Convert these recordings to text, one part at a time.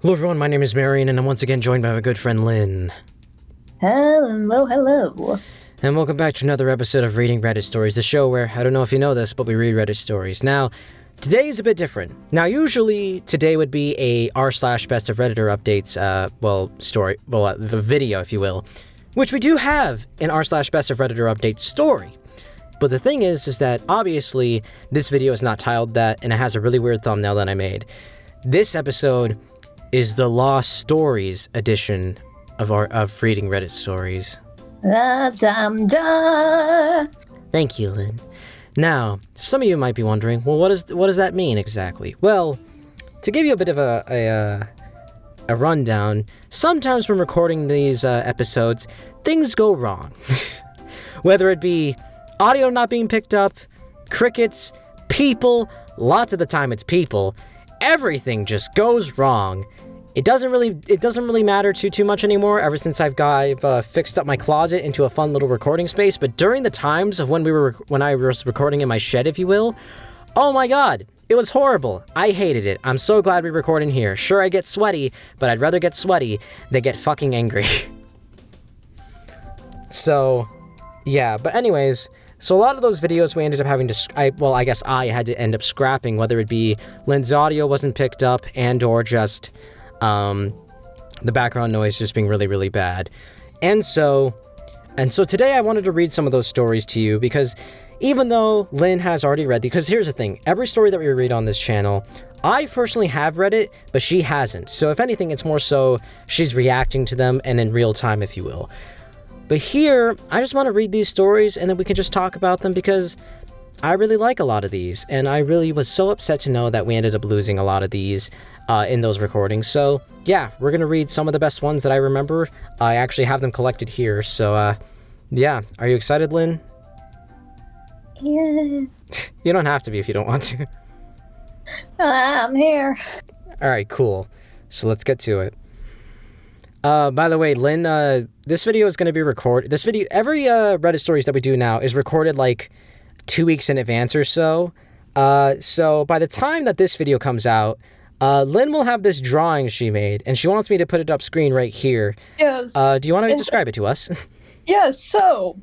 Hello everyone, my name is Marion, and I'm once again joined by my good friend Lynn. Hello. And welcome back to another episode of Reading Reddit Stories, the show where, I don't know if you know this, but we read Reddit stories. Now, today is a bit different. Now, usually, today would be a r/best of Redditor updates, the video, if you will, which we do have an r/best of Redditor update story. But the thing is that, obviously, this video is not titled that, and it has a really weird thumbnail that I made. This episode is the Lost Stories edition of Reading Reddit Stories. Da-dum-da. Thank you, Lynn. Now, some of you might be wondering, well, what does that mean exactly? Well, to give you a bit of a rundown, sometimes when recording these episodes, things go wrong. Whether it be audio not being picked up, crickets, people, lots of the time it's people, everything just goes wrong. It doesn't really matter too much anymore ever since I've fixed up my closet into a fun little recording space. But during the times of when I was recording in my shed, if you will, oh my god, it was horrible. I hated it. I'm so glad we record in here. Sure, I get sweaty, but I'd rather get sweaty than get fucking angry. So, yeah. But anyways, so a lot of those videos we ended up having to, I guess I had to end up scrapping, whether it be Lynn's audio wasn't picked up and or just the background noise just being really, really bad. And so today I wanted to read some of those stories to you because even though Lynn has already read because here's the thing, every story that we read on this channel, I personally have read it, but she hasn't. So if anything, it's more so she's reacting to them and in real time, if you will. But here, I just want to read these stories and then we can just talk about them because I really like a lot of these, and I really was so upset to know that we ended up losing a lot of these in those recordings. So, yeah, we're going to read some of the best ones that I remember. I actually have them collected here, so, yeah. Are you excited, Lynn? Yeah. You don't have to be if you don't want to. I'm here. Alright, cool. So let's get to it. By the way, Lynn, this video is going to be recorded. Every Reddit stories that we do now is recorded, 2 weeks in advance or so. So by the time that this video comes out, Lynn will have this drawing she made, and she wants me to put it up screen right here. Yes. Do you want to describe it to us? Yes, so,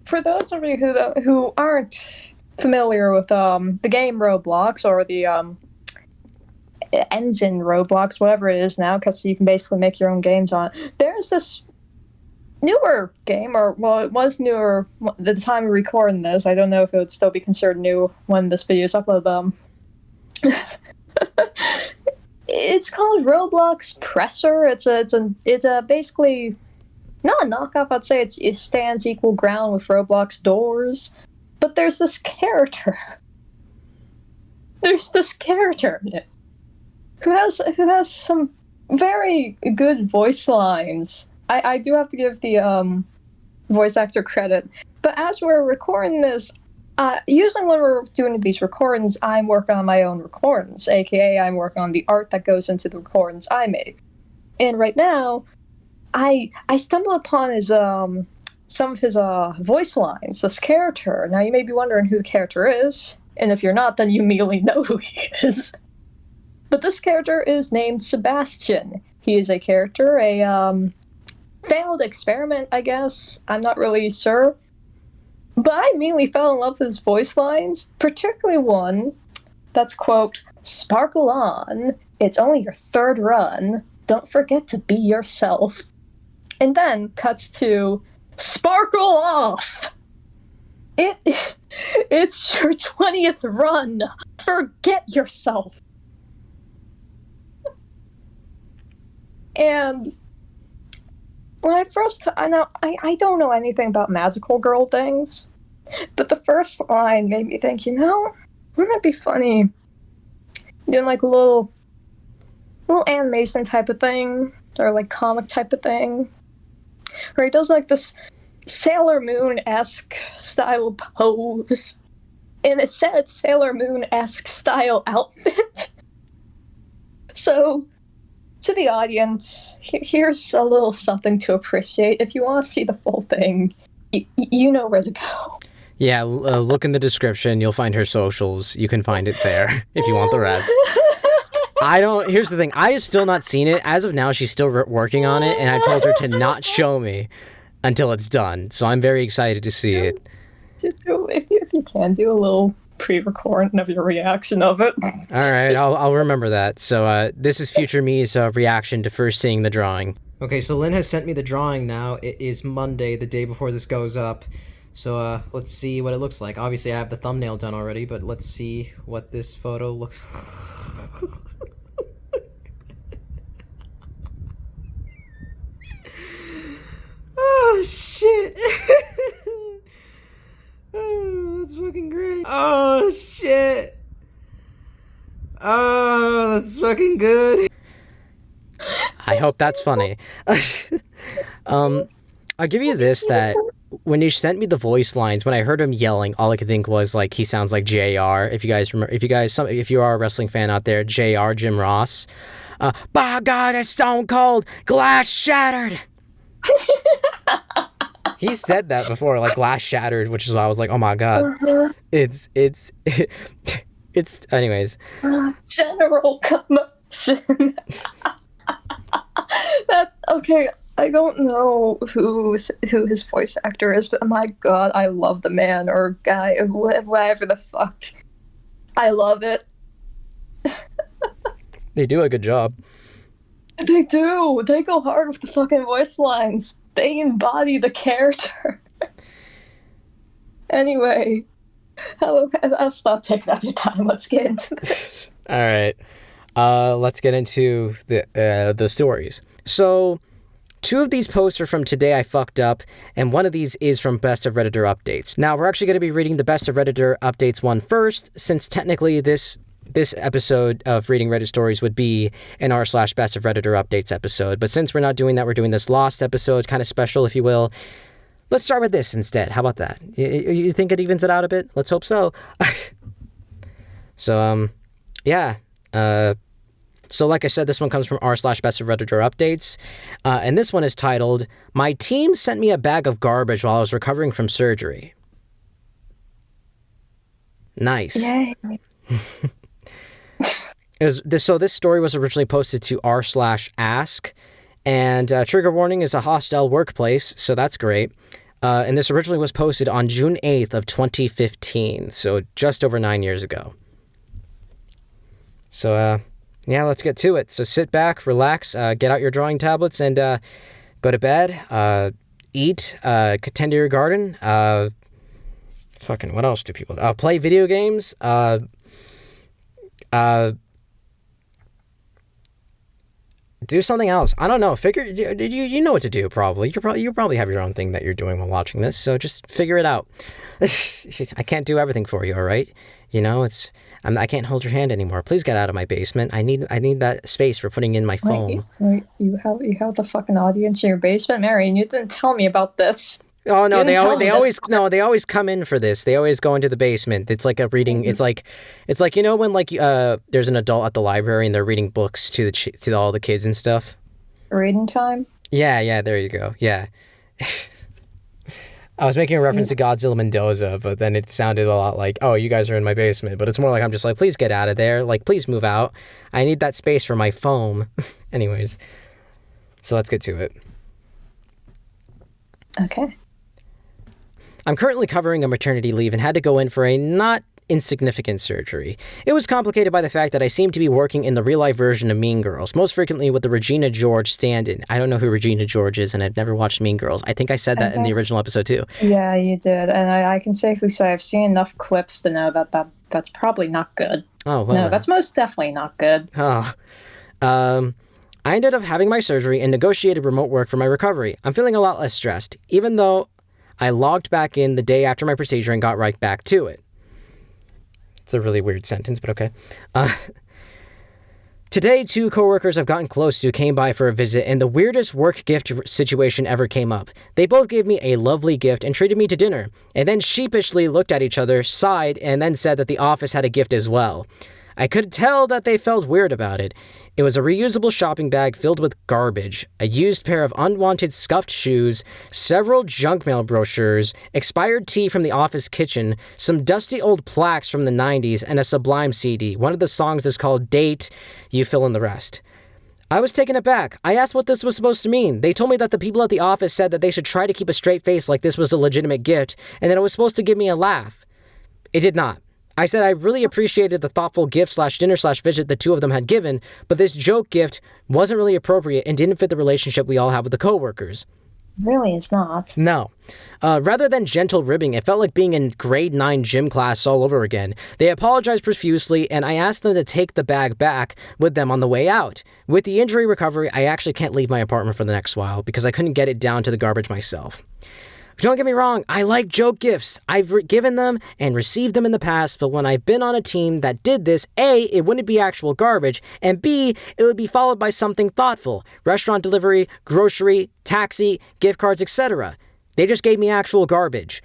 for those of you who aren't familiar with the game Roblox, or the ends in Roblox, whatever it is now, because you can basically make your own games on it, there's this newer game, or, well, it was newer at the time of recording this. I don't know if it would still be considered new when this video is uploaded. It's called Roblox Presser. It's a basically not a knockoff. I'd say it stands equal ground with Roblox Doors, but there's this character. There's this character in it who has some very good voice lines. I do have to give the voice actor credit, but as we're recording this, usually when we're doing these recordings, I'm working on my own recordings, aka I'm working on the art that goes into the recordings I make. And right now, I stumbled upon his some of his voice lines, this character. Now you may be wondering who the character is, and if you're not, then you immediately know who he is. But this character is named Sebastian. He is a character, a failed experiment, I guess. I'm not really sure. But I immediately fell in love with his voice lines, particularly one that's, quote, "Sparkle on, it's only your third run, don't forget to be yourself." And then cuts to, "Sparkle off! It's your 20th run, forget yourself." And when I don't know anything about magical girl things, but the first line made me think, wouldn't it be funny doing a little animation type of thing, or comic type of thing, where he does this Sailor Moon-esque style pose in a said Sailor Moon-esque style outfit. So, to the audience, here's a little something to appreciate. If you want to see the full thing, you know where to go. Yeah, look in the description. You'll find her socials. You can find it there if you want the rest. I don't. Here's the thing. I have still not seen it. As of now, she's still working on it, and I told her to not show me until it's done. So I'm very excited to see it. If you can, do a little pre-recording of your reaction of it. All right, I'll remember that. So this is future me's reaction to first seeing the drawing. Okay, so Lynn has sent me the drawing now. It is Monday, the day before this goes up. So let's see what it looks like. Obviously, I have the thumbnail done already, but let's see what this photo looks. Oh shit! Oh, that's fucking great. Oh shit! Oh, that's fucking good. I hope that's funny. I'll give you this, that when you sent me the voice lines, when I heard him yelling, all I could think was like he sounds like JR. If you guys remember, if you are a wrestling fan out there, JR, Jim Ross. By God, it's stone cold, glass shattered. He said that before, like glass shattered, which is why I was like, oh my God. It's anyways. General commotion. Okay. I don't know who his voice actor is, but my God, I love the man or guy, whatever the fuck. I love it. They do a good job. They do. They go hard with the fucking voice lines. They embody the character. Anyway, I'll stop taking up your time. Let's get into this. All right. Let's get into the stories. So, 2 of these posts are from Today I Fucked Up, and one of these is from Best of Redditor Updates. Now, we're actually going to be reading the Best of Redditor Updates one first, since technically this episode of Reading Reddit Stories would be an r/Best of Redditor Updates episode. But since we're not doing that, we're doing this Lost episode, kind of special, if you will. Let's start with this instead. How about that? You think it evens it out a bit? Let's hope so. So, yeah. So like I said, this one comes from r/Best of Redditor Updates. And this one is titled, My Team Sent Me a Bag of Garbage While I Was Recovering from Surgery. Nice. Yay. So this story was originally posted to r/Ask, and trigger warning is a hostile workplace, so that's great. And this originally was posted on June 8th of 2015, so just over 9 years ago. So, yeah, let's get to it. So sit back, relax, get out your drawing tablets, and go to bed, eat, tend to your garden, fucking, what else do people do? Play video games, do something else. I don't know. You know what to do, probably. You probably have your own thing that you're doing while watching this, so just figure it out. I can't do everything for you, all right? You know, I can't hold your hand anymore. Please get out of my basement. I need that space for putting in my phone. Wait, you have the fucking audience in your basement, Marion. You didn't tell me about this. Oh no, they always come in for this. They always go into the basement. It's like a reading. It's like you know when there's an adult at the library and they're reading books to all the kids and stuff. Reading time. Yeah. There you go. Yeah. I was making a reference to Godzilla Mendoza, but then it sounded a lot like, oh, you guys are in my basement. But it's more like I'm just like, please get out of there. Like, please move out. I need that space for my foam. Anyways, so let's get to it. Okay. I'm currently covering a maternity leave and had to go in for a not insignificant surgery. It was complicated by the fact that I seemed to be working in the real-life version of Mean Girls, most frequently with the Regina George stand-in. I don't know who Regina George is, and I've never watched Mean Girls. I think I said that in the original episode, too. Yeah, you did. And I can safely say I've seen enough clips to know that's probably not good. Oh, well. No, that's most definitely not good. Oh. I ended up having my surgery and negotiated remote work for my recovery. I'm feeling a lot less stressed, even though I logged back in the day after my procedure and got right back to it. It's a really weird sentence, but okay. Today, 2 coworkers I've gotten close to came by for a visit, and the weirdest work gift situation ever came up. They both gave me a lovely gift and treated me to dinner, and then sheepishly looked at each other, sighed, and then said that the office had a gift as well. I could tell that they felt weird about it. It was a reusable shopping bag filled with garbage, a used pair of unwanted scuffed shoes, several junk mail brochures, expired tea from the office kitchen, some dusty old plaques from the 90s, and a Sublime CD. One of the songs is called Date, you fill in the rest. I was taken aback. I asked what this was supposed to mean. They told me that the people at the office said that they should try to keep a straight face like this was a legitimate gift, and that it was supposed to give me a laugh. It did not. I said I really appreciated the thoughtful gift/dinner/visit the two of them had given, but this joke gift wasn't really appropriate and didn't fit the relationship we all have with the coworkers. Really, it's not. No. Rather than gentle ribbing, it felt like being in grade 9 gym class all over again. They apologized profusely, and I asked them to take the bag back with them on the way out. With the injury recovery, I actually can't leave my apartment for the next while because I couldn't get it down to the garbage myself. Don't get me wrong, I like joke gifts. I've given them and received them in the past, but when I've been on a team that did this, A, it wouldn't be actual garbage, and B, it would be followed by something thoughtful. Restaurant delivery, grocery, taxi, gift cards, etc. They just gave me actual garbage.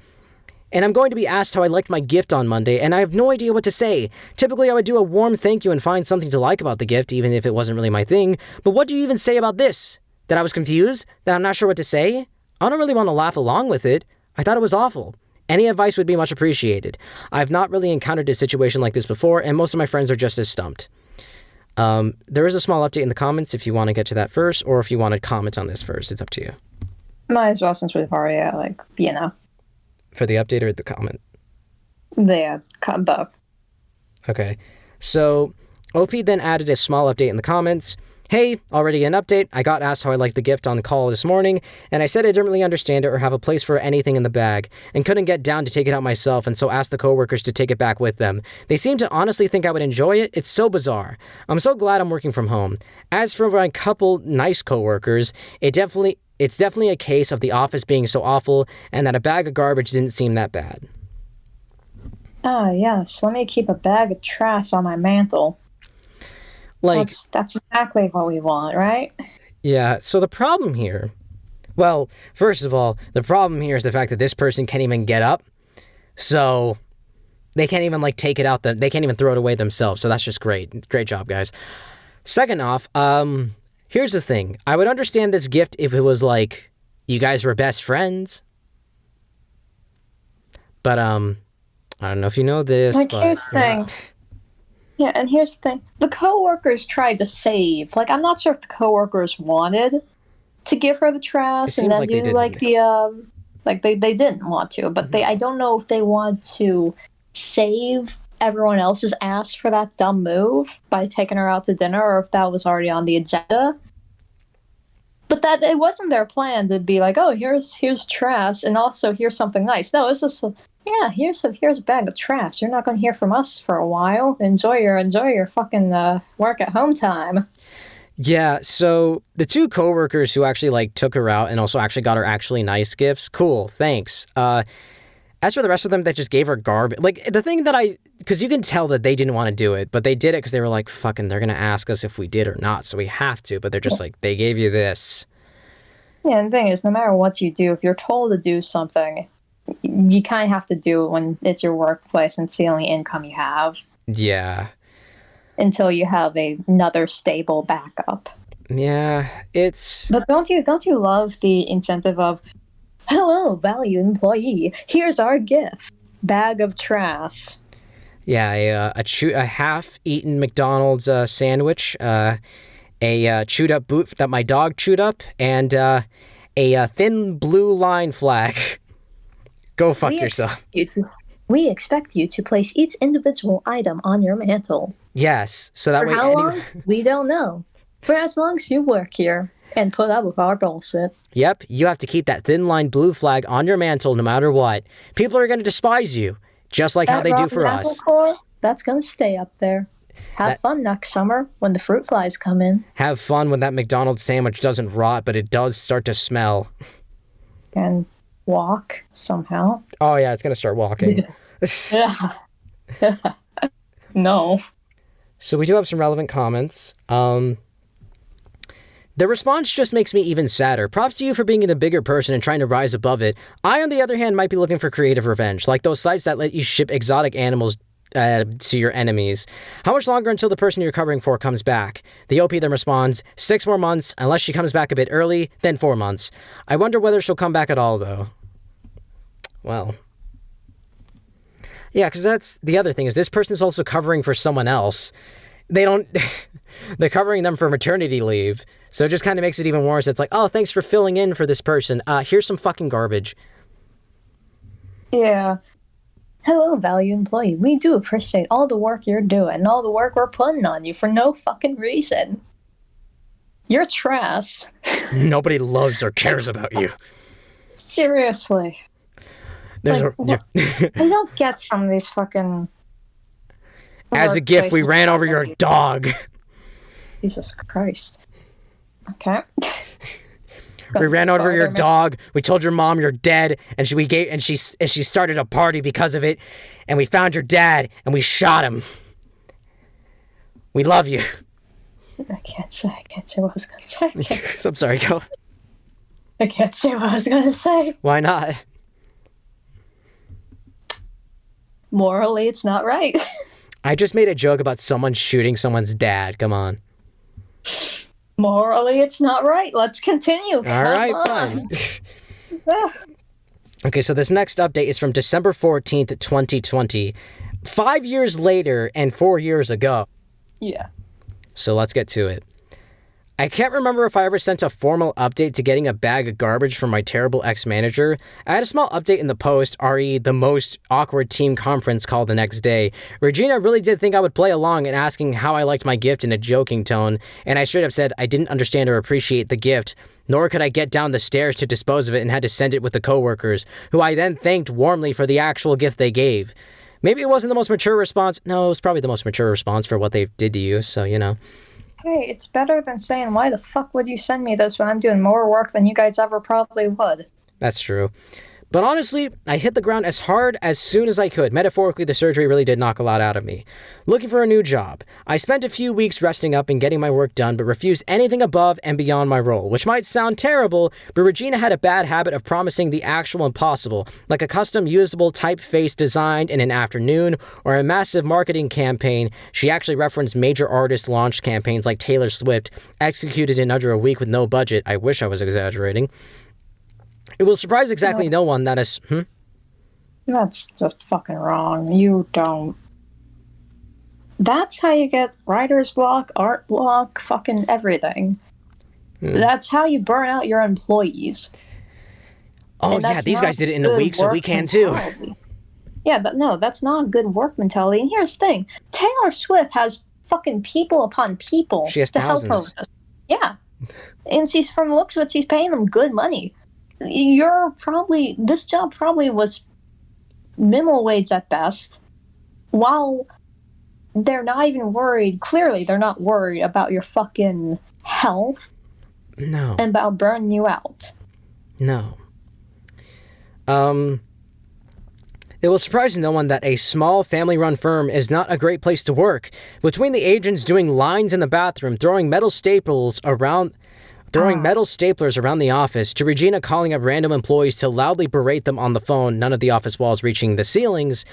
And I'm going to be asked how I liked my gift on Monday, and I have no idea what to say. Typically, I would do a warm thank you and find something to like about the gift, even if it wasn't really my thing. But what do you even say about this? That I was confused? That I'm not sure what to say? I don't really want to laugh along with it. I thought it was awful. Any advice would be much appreciated. I've not really encountered a situation like this before, and most of my friends are just as stumped. There is a small update in the comments if you want to get to that first, or if you want to comment on this first. It's up to you. Might as well, since we've already, For the update or the comment? Both. Okay. So, OP then added a small update in the comments. Hey, already an update. I got asked how I liked the gift on the call this morning, and I said I didn't really understand it or have a place for anything in the bag, and couldn't get down to take it out myself, and so asked the coworkers to take it back with them. They seem to honestly think I would enjoy it. It's so bizarre. I'm so glad I'm working from home. As for my couple nice coworkers, it's definitely a case of the office being so awful, and that a bag of garbage didn't seem that bad. Ah, yes. Let me keep a bag of trash on my mantle. That's exactly what we want, right? Yeah, so the problem here... Well, first of all, the problem here is the fact that this person can't even get up. So, they can't even, take it out. They can't even throw it away themselves. So that's just great. Great job, guys. Second off, here's the thing. I would understand this gift if it was, you guys were best friends. But, I don't know if you know this, here's the thing. Yeah, and here's the thing. The coworkers tried to save. I'm not sure if the coworkers wanted to give her the trash and then do they didn't want to, but I don't know if they want to save everyone else's ass for that dumb move by taking her out to dinner, or if that was already on the agenda. But that it wasn't their plan to be like, oh, here's trash, and also here's something nice. No, it's just here's a bag of trash. You're not going to hear from us for a while. Enjoy your fucking work at home time. Yeah, so the two coworkers who actually took her out and also actually got her actually nice gifts, cool, thanks. As for the rest of them that just gave her garbage, the thing that because you can tell that they didn't want to do it, but they did it because they were like, fucking, they're going to ask us if we did or not, so we have to, but they're just they gave you this. Yeah, and the thing is, no matter what you do, if you're told to do something, you kind of have to do it when it's your workplace and it's the only income you have. Yeah. Until you have another stable backup. Yeah, it's... But don't you love the incentive of, hello, valued employee, here's our gift, bag of trash. Yeah, a half-eaten McDonald's sandwich, a chewed-up boot that my dog chewed up, and a thin blue line flag. Go fuck yourself. We expect you to place each individual item on your mantle. Yes, so that way... For how long? We don't know. For as long as you work here and put up with our bullshit. Yep, you have to keep that thin line blue flag on your mantle no matter what. People are going to despise you, just like how they do for us. Core, that's going to stay up there. Have fun next summer when the fruit flies come in. Have fun when that McDonald's sandwich doesn't rot, but it does start to smell. And walk somehow. Oh yeah, it's going to start walking. Yeah. No. So we do have some relevant comments. The response just makes me even sadder. Props to you for being the bigger person and trying to rise above it. I, on the other hand, might be looking for creative revenge, like those sites that let you ship exotic animals to your enemies. How much longer until the person you're covering for comes back? The OP then responds, 6 more months, unless she comes back a bit early, then 4 months. I wonder whether she'll come back at all, though. Well. Yeah, because that's the other thing, is this person's also covering for someone else. They don't... They're covering them for maternity leave. So it just kind of makes it even worse. It's like, oh, thanks for filling in for this person. Here's some fucking garbage. Yeah. Hello, valued employee. We do appreciate all the work you're doing and all the work we're putting on you for no fucking reason. You're trash. Nobody loves or cares about you. Seriously. I don't get some of these fucking... As a gift, we ran over your dog. Jesus Christ. Okay. We ran over your dog. We told your mom you're dead, and she started a party because of it. And we found your dad, and we shot him. We love you. I can't say what I was gonna say. I'm sorry, go. I can't say what I was gonna say. Why not? Morally, it's not right. I just made a joke about someone shooting someone's dad. Come on. Morally, it's not right. Let's continue. All right, fine. Okay, so this next update is from December 14th, 2020. 5 years later and 4 years ago. Yeah. So let's get to it. I can't remember if I ever sent a formal update to getting a bag of garbage from my terrible ex-manager. I had a small update in the post, re the most awkward team conference call the next day. Regina really did think I would play along and asking how I liked my gift in a joking tone, and I straight up said I didn't understand or appreciate the gift, nor could I get down the stairs to dispose of it and had to send it with the coworkers, who I then thanked warmly for the actual gift they gave. Maybe it wasn't the most mature response. No, it was probably the most mature response for what they did to you, so, you know. Hey, it's better than saying, why the fuck would you send me this when I'm doing more work than you guys ever probably would? That's true. But honestly, I hit the ground as hard as soon as I could. Metaphorically, the surgery really did knock a lot out of me. Looking for a new job. I spent a few weeks resting up and getting my work done, but refused anything above and beyond my role, which might sound terrible, but Regina had a bad habit of promising the actual impossible, like a custom usable typeface designed in an afternoon, or a massive marketing campaign. She actually referenced major artist launch campaigns like Taylor Swift, executed in under a week with no budget. I wish I was exaggerating. It will surprise exactly no one that is... That's just fucking wrong. You don't... That's how you get writer's block, art block, fucking everything. That's how you burn out your employees. Oh yeah, these guys did it in a week, so we can too. Yeah, but no, that's not a good work mentality. And here's the thing. Taylor Swift has fucking people upon people she has to thousands. help her. Yeah. And she's, from the looks of it, she's paying them good money. This job probably was minimal wage at best, while they're not even worried, clearly they're not worried about your fucking health. No. And about burning you out. No. It will surprise no one that a small family-run firm is not a great place to work. Between the agents doing lines in the bathroom, throwing metal staplers around the office, to Regina calling up random employees to loudly berate them on the phone, none of the office walls reaching the ceilings,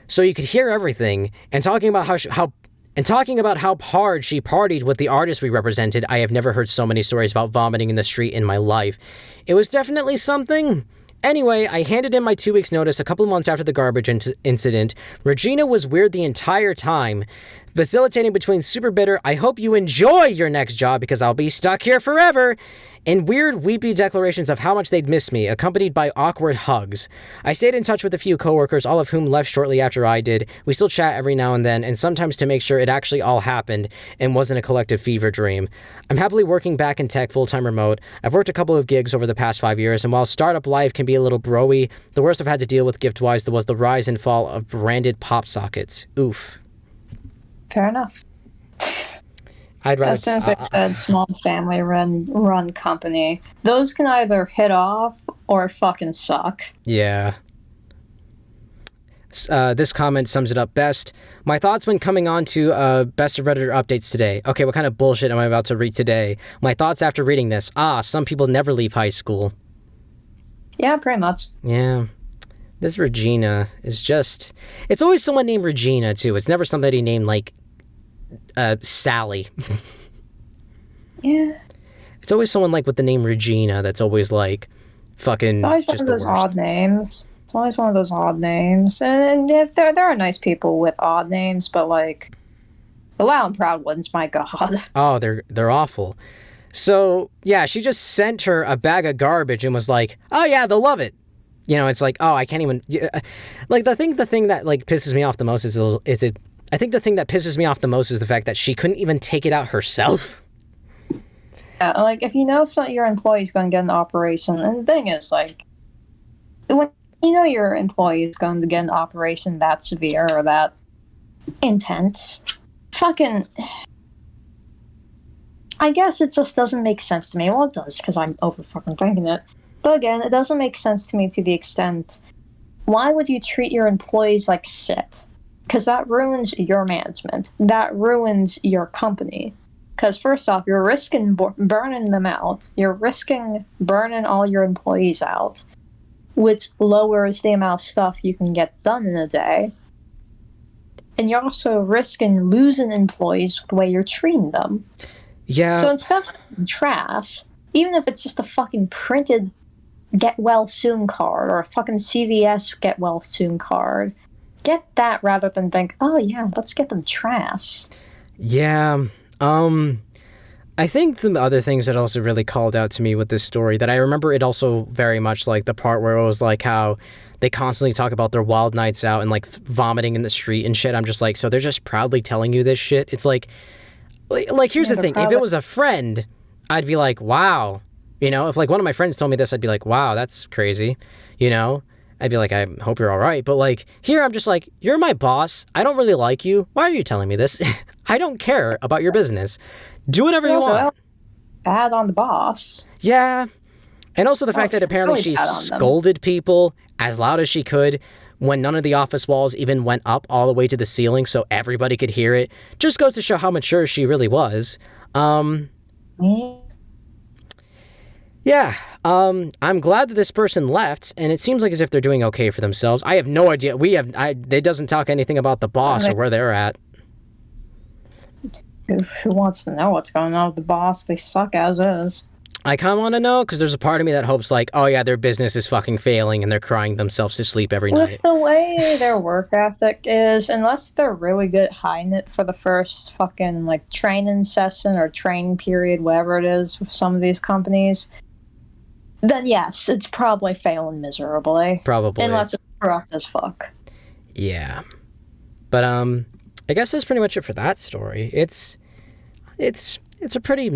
so you could hear everything, and talking about how hard she partied with the artists we represented. I have never heard so many stories about vomiting in the street in my life. It was definitely something. Anyway, I handed in my 2 weeks notice a couple of months after the garbage incident. Regina was weird the entire time, facilitating between super bitter, I hope you enjoy your next job because I'll be stuck here forever, and weird weepy declarations of how much they'd miss me, accompanied by awkward hugs. I stayed in touch with a few coworkers, all of whom left shortly after I did. We still chat every now and then, and sometimes to make sure it actually all happened and wasn't a collective fever dream. I'm happily working back in tech full-time remote. I've worked a couple of gigs over the past 5 years, and while startup life can be a little broy, the worst I've had to deal with gift-wise was the rise and fall of branded pop sockets. Oof. Fair enough. I'd rather... As soon as I said small family run company, those can either hit off or fucking suck. Yeah. This comment sums it up best. My thoughts when coming on to Best of Redditor updates today. Okay, what kind of bullshit am I about to read today? My thoughts after reading this. Some people never leave high school. Yeah, pretty much. Yeah. This Regina is just... It's always someone named Regina, too. It's never somebody named, like, Sally. Yeah. It's always someone, like, with the name Regina that's always, like, fucking It's always just one of the those worst. odd names. It's always one of those odd names. And if there are nice people with odd names, but, like, the Loud and Proud ones, my god. Oh, they're awful. So, yeah, she just sent her a bag of garbage and was like, oh, yeah, they'll love it. You know, it's like, oh, I can't even... Like, the thing that, like, pisses me off the most is it... I think the thing that pisses me off the most is the fact that she couldn't even take it out herself. Yeah, like, if you know your employee's going to get an operation, and the thing is, like, when you know your employee is going to get an operation that severe or that intense, fucking... I guess it just doesn't make sense to me. Well, it does, because I'm over fucking thinking it. But again, it doesn't make sense to me to the extent, why would you treat your employees like shit? Because that ruins your management. That ruins your company. Because first off, you're risking burning them out. You're risking burning all your employees out, which lowers the amount of stuff you can get done in a day. And you're also risking losing employees with the way you're treating them. Yeah. So instead of saying trash, even if it's just a fucking printed get well soon card or a fucking CVS get well soon card, get that rather than think, oh yeah, let's get them trash. Yeah. I think the other things that also really called out to me with this story, that I remember it also very much like the part where it was like how they constantly talk about their wild nights out and like vomiting in the street and shit. I'm just like, so they're just proudly telling you this shit? It's like here's the thing. If it was a friend, I'd be like, wow. You know, if like one of my friends told me this, I'd be like, wow, that's crazy. You know, I'd be like, I hope you're all right. But like here, I'm just like, you're my boss. I don't really like you. Why are you telling me this? I don't care about your business. Do whatever you want. Bad on the boss. Yeah. And also the fact that apparently she scolded people as loud as she could when none of the office walls even went up all the way to the ceiling so everybody could hear it. Just goes to show how mature she really was. Yeah, I'm glad that this person left, and it seems like as if they're doing okay for themselves. I have no idea. It doesn't talk anything about the boss or where they're at. Who wants to know what's going on with the boss? They suck as is. I kind of want to know, because there's a part of me that hopes, like, oh yeah, their business is fucking failing, and they're crying themselves to sleep every night. With the way their work ethic is, unless they're really good at hiding it for the first fucking, like, training session or training period, whatever it is with some of these companies, then yes, it's probably failing miserably. Probably. Unless it's corrupt as fuck. Yeah. But, I guess that's pretty much it for that story. It's a pretty,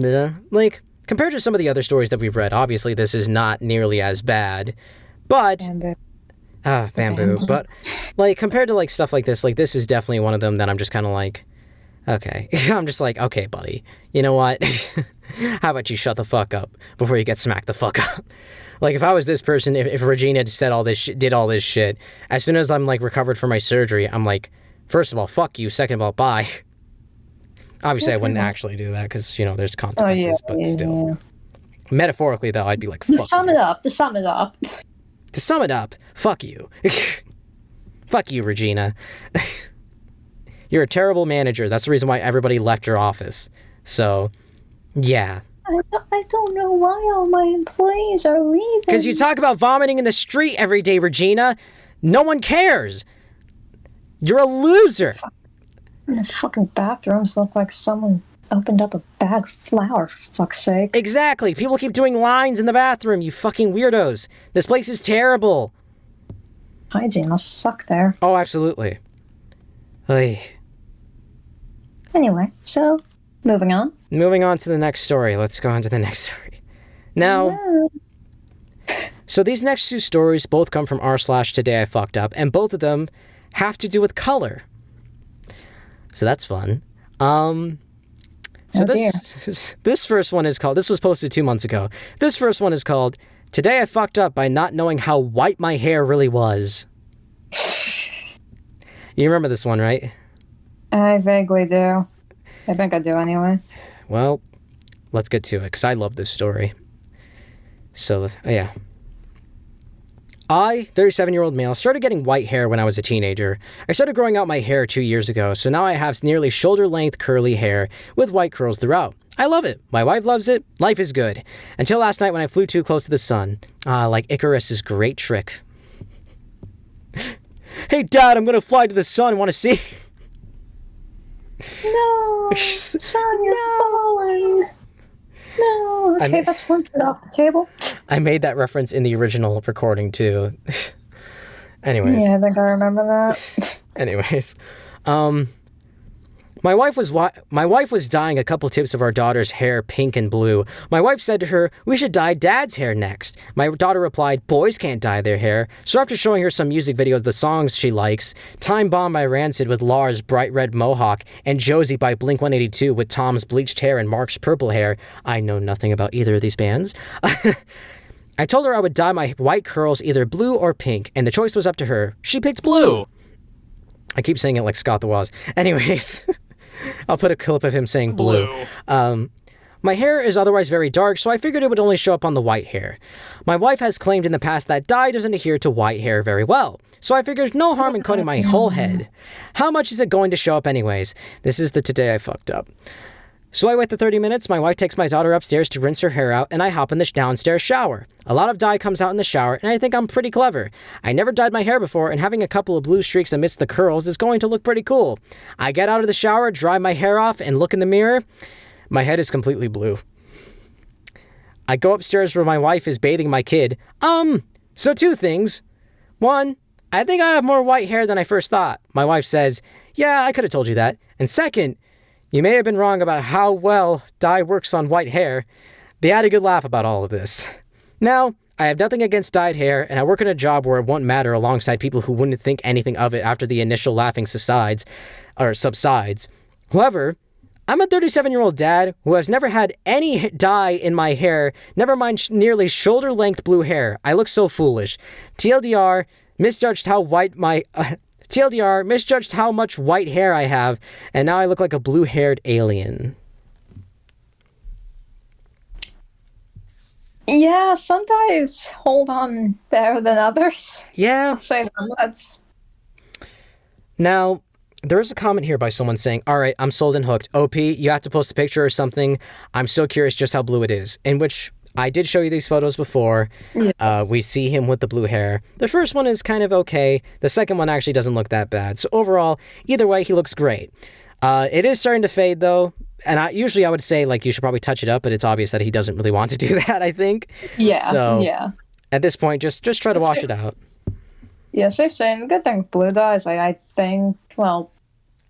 like, compared to some of the other stories that we've read, obviously this is not nearly as bad, but... Bamboo. But, like, compared to, like, stuff like this is definitely one of them that I'm just kind of like, okay. I'm just like, okay, buddy, you know what? How about you shut the fuck up before you get smacked the fuck up? Like, if I was this person, if Regina had said all this did all this shit, as soon as I'm, like, recovered from my surgery, I'm like, first of all, fuck you. Second of all, bye. Obviously, I wouldn't actually do that because, you know, there's consequences, but still. Yeah. Metaphorically, though, I'd be like, fuck To sum it up, fuck you. Fuck you, Regina. You're a terrible manager. That's the reason why everybody left your office. So, yeah. I don't know why all my employees are leaving. Because you talk about vomiting in the street every day, Regina. No one cares. You're a loser. And the fucking bathrooms look like someone opened up a bag of flour, for fuck's sake. Exactly. People keep doing lines in the bathroom, you fucking weirdos. This place is terrible. Hygiene must suck there. Oh, absolutely. Oy. Anyway, so, moving on. Moving on to the next story. Let's go on to the next story. Now, so these next two stories both come from r/today I fucked up, and both of them have to do with color. So that's fun. This first one is called, this was posted 2 months ago. This first one is called, Today I Fucked Up by Not Knowing How White My Hair Really Was. You remember this one, right? I vaguely do. I think I do anyway. Well, let's get to it, because I love this story. So, yeah. I, 37-year-old male, started getting white hair when I was a teenager. I started growing out my hair 2 years ago, so now I have nearly shoulder-length curly hair with white curls throughout. I love it. My wife loves it. Life is good. Until last night when I flew too close to the sun. Like Icarus's great trick. Hey, Dad, I'm gonna fly to the sun. Want to see? No, son, you're falling. No, okay, that's one foot off the table. I made that reference in the original recording, too. Anyways. Yeah, I think I remember that. Anyways. My wife was dyeing a couple tips of our daughter's hair pink and blue. My wife said to her, "We should dye Dad's hair next." My daughter replied, "Boys can't dye their hair." So after showing her some music videos of the songs she likes, Time Bomb by Rancid with Lars' bright red mohawk, and Josie by Blink-182 with Tom's bleached hair and Mark's purple hair, I know nothing about either of these bands, I told her I would dye my white curls either blue or pink, and the choice was up to her. She picked blue. I keep saying it like Scott the Woz. Anyways... I'll put a clip of him saying blue. My hair is otherwise very dark, so I figured it would only show up on the white hair. My wife has claimed in the past that dye doesn't adhere to white hair very well, so I figured no harm in coating my whole head. How much is it going to show up anyways? This is the today I fucked up. So I wait the 30 minutes, my wife takes my daughter upstairs to rinse her hair out, and I hop in the downstairs shower. A lot of dye comes out in the shower, and I think I'm pretty clever. I never dyed my hair before, and having a couple of blue streaks amidst the curls is going to look pretty cool. I get out of the shower, dry my hair off, and look in the mirror. My head is completely blue. I go upstairs where my wife is bathing my kid. So 2 things. 1, I think I have more white hair than I first thought. My wife says, "Yeah, I could have told you that." And 2nd, you may have been wrong about how well dye works on white hair. They had a good laugh about all of this. Now, I have nothing against dyed hair, and I work in a job where it won't matter alongside people who wouldn't think anything of it after the initial laughing subsides. However, I'm a 37-year-old dad who has never had any dye in my hair, never mind nearly shoulder-length blue hair. I look so foolish. TLDR, misjudged how much white hair I have, and now I look like a blue-haired alien. Yeah, some dyes hold on better than others. Yeah. I'll say that. Now, there is a comment here by someone saying, "All right, I'm sold and hooked. OP, you have to post a picture or something. I'm so curious just how blue it is." In which I did show you these photos before. Yes. We see him with the blue hair. The first one is kind of okay. The second one actually doesn't look that bad. So overall, either way, he looks great. It is starting to fade, though. And I would say, like, you should probably touch it up, but it's obvious that he doesn't really want to do that, I think. Yeah, so, yeah. At this point, just try to wash it out. Yeah, so saying, the good thing with blue dyes, I think, well,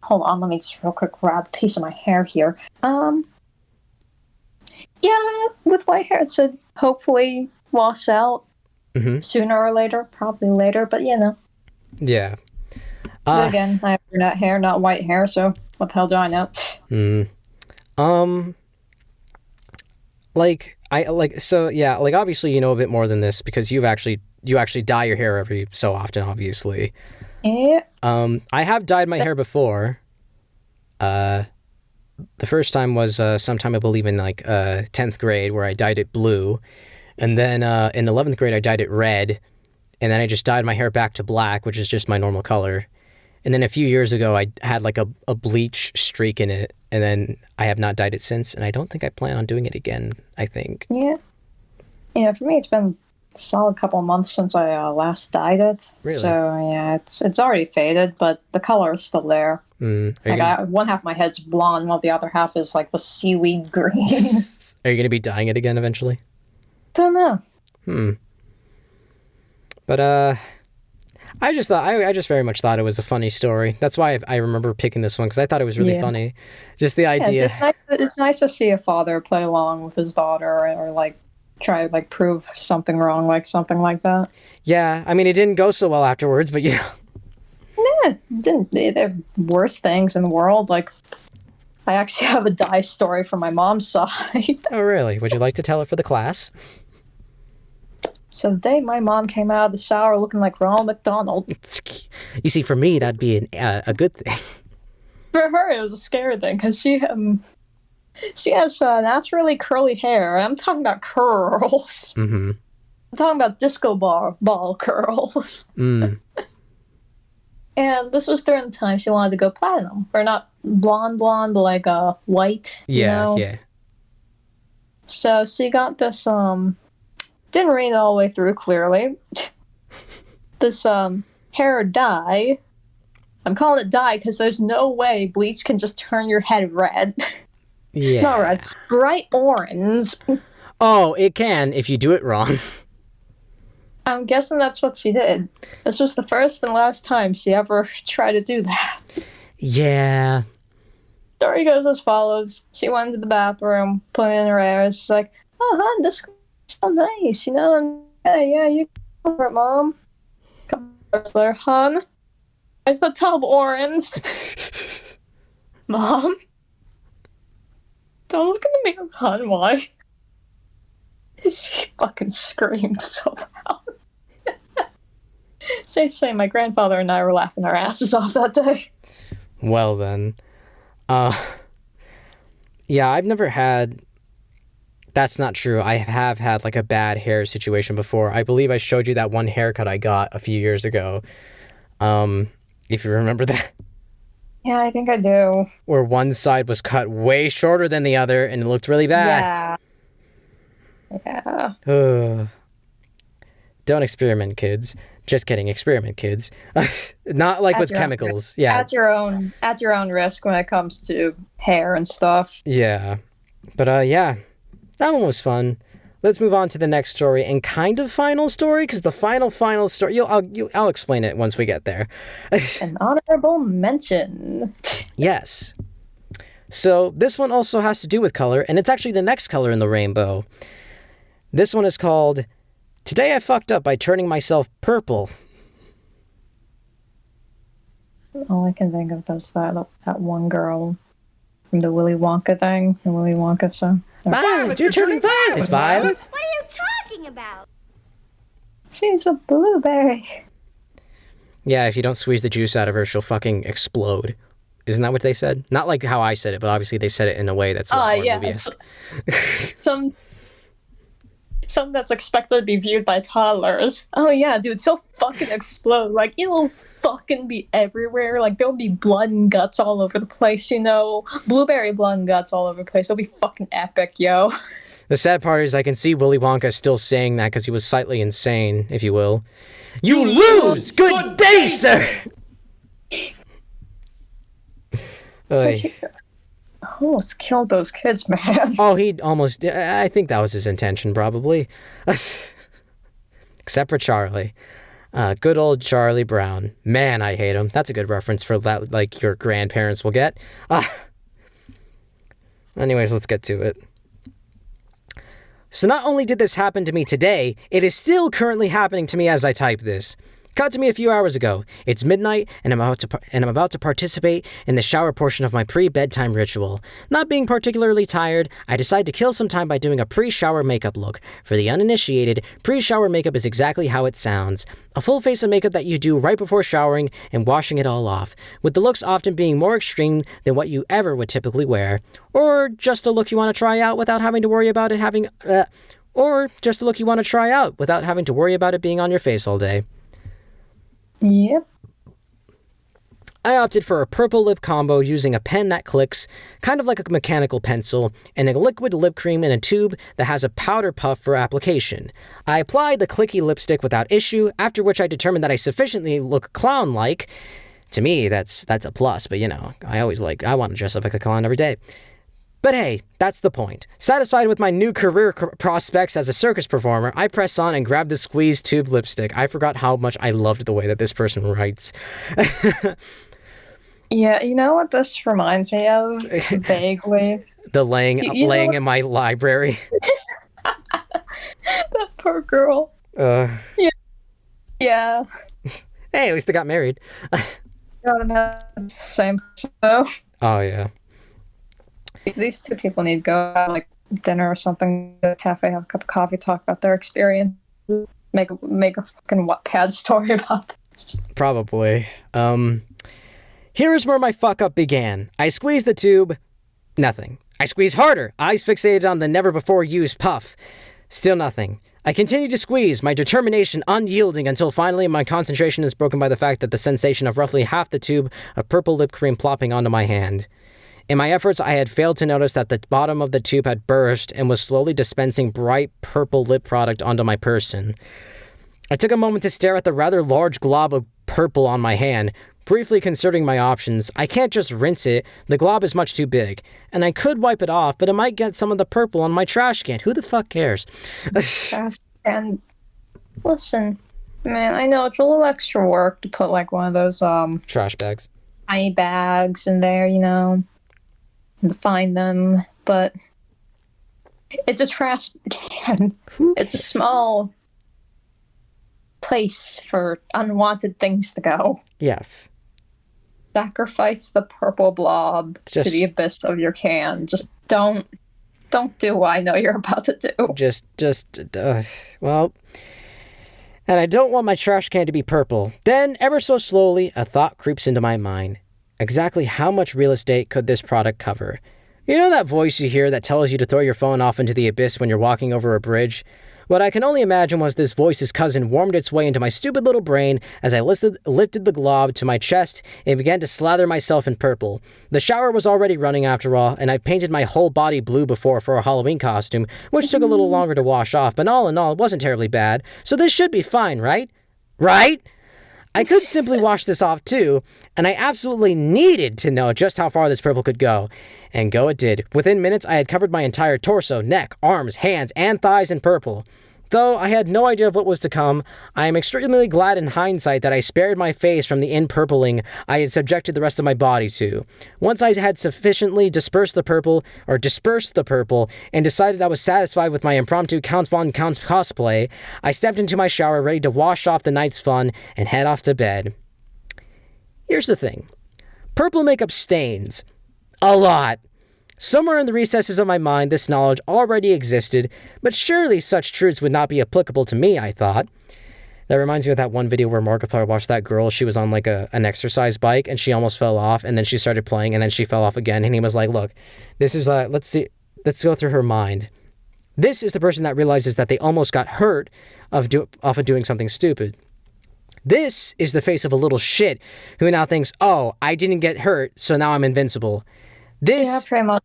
hold on, let me just real quick grab a piece of my hair here. Yeah, with white hair, it should hopefully wash out sooner or later, probably later, but you know. Yeah. But again, I have brunette hair, not white hair, so what the hell do I know? Obviously you know a bit more than this because you actually dye your hair every so often, obviously. Yeah. I have dyed my hair before. The first time was sometime I believe in 10th grade where I dyed it blue, and then in 11th grade I dyed it red, and then I just dyed my hair back to black, which is just my normal color. And then a few years ago I had like a bleach streak in it, and then I have not dyed it since, and I don't think I plan on doing it again, I think. Yeah. Yeah, for me it's been a solid couple of months since I last dyed it. Really? So yeah, it's already faded, but the color is still there. One half of my head's blonde, while the other half is like the seaweed green. Are you going to be dyeing it again eventually? Don't know. But I just very much thought it was a funny story. That's why I remember picking this one, because I thought it was really funny. Just the idea. It's nice to see a father play along with his daughter, or like try to like prove something wrong, like something like that. Yeah, I mean, it didn't go so well afterwards, but you know. Yeah, there are worse things in the world. Like, I actually have a dye story from my mom's side. Oh, really? Would you like to tell it for the class? So the day my mom came out of the shower looking like Ronald McDonald. You see, for me, that'd be a good thing. For her, it was a scary thing, because she has naturally curly hair. I'm talking about curls. I'm talking about disco ball curls. Mm. And this was during the time she wanted to go platinum. Or not blonde, but like white, you Yeah, know? yeah. So she got this, didn't read it all the way through, clearly. This, hair dye. I'm calling it dye because there's no way bleach can just turn your head red. Yeah. Not red. Bright orange. Oh, it can if you do it wrong. I'm guessing that's what she did. This was the first and last time she ever tried to do that. Yeah. Story goes as follows. She went into the bathroom, put it in her hair. She's like, oh, hon, this is so nice, you know? And yeah, you go for it, Mom. Couple hours later, hon, it's the tub orange. Mom? Don't look at me, hon, why? She fucking screamed so loud. Say, my grandfather and I were laughing our asses off that day. Well then. Yeah, I've never had... That's not true. I have had like a bad hair situation before. I believe I showed you that one haircut I got a few years ago. If you remember that. Yeah, I think I do. Where one side was cut way shorter than the other and it looked really bad. Yeah. Don't experiment, kids. Just kidding, experiment, kids. Not like with chemicals. Yeah. At your own risk when it comes to hair and stuff. Yeah. But yeah. That one was fun. Let's move on to the next story and kind of final story, because the final story, I'll explain it once we get there. An honorable mention. Yes. So this one also has to do with color, and it's actually the next color in the rainbow. This one is called, Today I Fucked Up by Turning Myself Purple. All I can think of is that one girl from the Willy Wonka thing, the Willy Wonka song. Violet, you're turning violet, Violet. What are you talking about? She's a blueberry. Yeah, if you don't squeeze the juice out of her, she'll fucking explode. Isn't that what they said? Not like how I said it, but obviously they said it in a way that's a lot more movie-esque. Some that's expected to be viewed by toddlers. Oh yeah, dude, she'll fucking explode. Like, it'll fucking be everywhere. Like, there'll be blood and guts all over the place, you know? Blueberry blood and guts all over the place. It'll be fucking epic, yo. The sad part is I can see Willy Wonka still saying that because he was slightly insane, if you will. You lose! Good day, sir! Almost killed those kids, man. Oh, he almost... I think that was his intention, probably. Except for Charlie. Good old Charlie Brown. Man, I hate him. That's a good reference for that, like, your grandparents will get. Anyways, let's get to it. So not only did this happen to me today, it is still currently happening to me as I type this. Cut to me a few hours ago. It's midnight, and I'm about to participate in the shower portion of my pre-bedtime ritual. Not being particularly tired, I decide to kill some time by doing a pre-shower makeup look. For the uninitiated, pre-shower makeup is exactly how it sounds. A full face of makeup that you do right before showering and washing it all off, with the looks often being more extreme than what you ever would typically wear. Or just a look you want to try out without having to worry about it having... or just a look you want to try out without having to worry about it being on your face all day. Yep. I opted for a purple lip combo using a pen that clicks, kind of like a mechanical pencil, and a liquid lip cream in a tube that has a powder puff for application. I applied the clicky lipstick without issue, after which I determined that I sufficiently look clown-like. To me, that's a plus, but you know, I want to dress up like a clown every day. But hey, that's the point. Satisfied with my new career prospects as a circus performer, I press on and grab the squeeze tube lipstick. I forgot how much I loved the way that this person writes. Yeah, you know what this reminds me of? Vaguely. The laying in my library. That poor girl. Yeah. Hey, at least they got married. Same person, though. Oh, yeah. These two people need to go have, like, dinner or something at a cafe, have a cup of coffee, talk about their experience, make a fucking Wattpad story about this. Probably. Here's where my fuck up began. I squeezed the tube. Nothing. I squeezed harder. Eyes fixated on the never-before-used puff. Still nothing. I continue to squeeze, my determination unyielding until finally my concentration is broken by the fact that the sensation of roughly half the tube of purple lip cream plopping onto my hand. In my efforts, I had failed to notice that the bottom of the tube had burst and was slowly dispensing bright purple lip product onto my person. I took a moment to stare at the rather large glob of purple on my hand, briefly considering my options. I can't just rinse it, the glob is much too big. And I could wipe it off, but it might get some of the purple on my trash can. Who the fuck cares? And listen, man, I know it's a little extra work to put like one of those trash bags. tiny bags in there, you know, and to find them, but it's a trash can. It's a small place for unwanted things to go. Yes. Sacrifice the purple blob to the abyss of your can. Just don't do what I know you're about to do. Well, and I don't want my trash can to be purple. Then, ever so slowly, a thought creeps into my mind. Exactly how much real estate could this product cover? You know that voice you hear that tells you to throw your phone off into the abyss when you're walking over a bridge? What I can only imagine was this voice's cousin wormed its way into my stupid little brain as I lifted the glob to my chest and began to slather myself in purple. The shower was already running after all, and I painted my whole body blue before for a Halloween costume, which took a little longer to wash off, but all in all, it wasn't terribly bad, so this should be fine, right? Right? I could simply wash this off too, and I absolutely needed to know just how far this purple could go. And go it did. Within minutes, I had covered my entire torso, neck, arms, hands, and thighs in purple. Though I had no idea of what was to come, I am extremely glad in hindsight that I spared my face from the in-purpling I had subjected the rest of my body to. Once I had sufficiently dispersed the purple, and decided I was satisfied with my impromptu Count Von Count's cosplay, I stepped into my shower ready to wash off the night's fun and head off to bed. Here's the thing. Purple makeup stains. A lot. Somewhere in the recesses of my mind, this knowledge already existed, but surely such truths would not be applicable to me, I thought. That reminds me of that one video where Markiplier watched that girl. She was on like an exercise bike, and she almost fell off, and then she started playing, and then she fell off again, and he was like, look, this is, let's go through her mind. This is the person that realizes that they almost got hurt off of doing something stupid. This is the face of a little shit who now thinks, oh, I didn't get hurt, so now I'm invincible. Yeah, pretty much.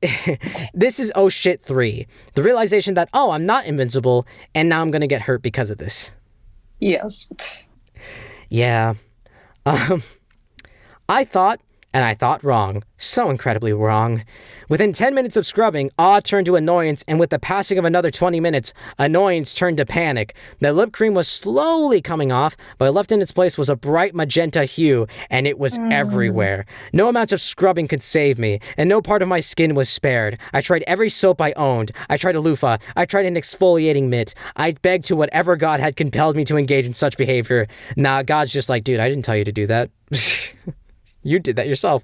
This is oh shit 3. The realization that, oh, I'm not invincible, and now I'm gonna get hurt because of this. Yes. Yeah. I thought wrong. So incredibly wrong. Within 10 minutes of scrubbing, awe turned to annoyance, and with the passing of another 20 minutes, annoyance turned to panic. The lip cream was slowly coming off, but left in its place was a bright magenta hue, and it was everywhere. No amount of scrubbing could save me, and no part of my skin was spared. I tried every soap I owned. I tried a loofah. I tried an exfoliating mitt. I begged to whatever God had compelled me to engage in such behavior. Nah, God's just like, dude, I didn't tell you to do that. You did that yourself.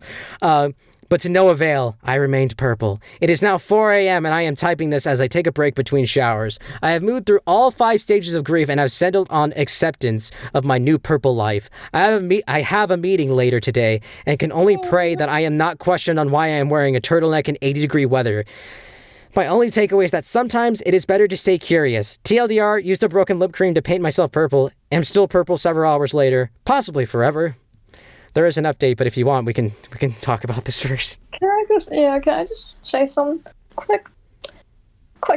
But to no avail, I remained purple. It is now 4 a.m. and I am typing this as I take a break between showers. I have moved through all 5 stages of grief and have settled on acceptance of my new purple life. I have a meeting later today and can only pray that I am not questioned on why I am wearing a turtleneck in 80-degree weather. My only takeaway is that sometimes it is better to stay curious. TLDR, used a broken lip cream to paint myself purple. Am still purple several hours later. Possibly forever. There is an update, but if you want, we can talk about this first. Can I just say some quick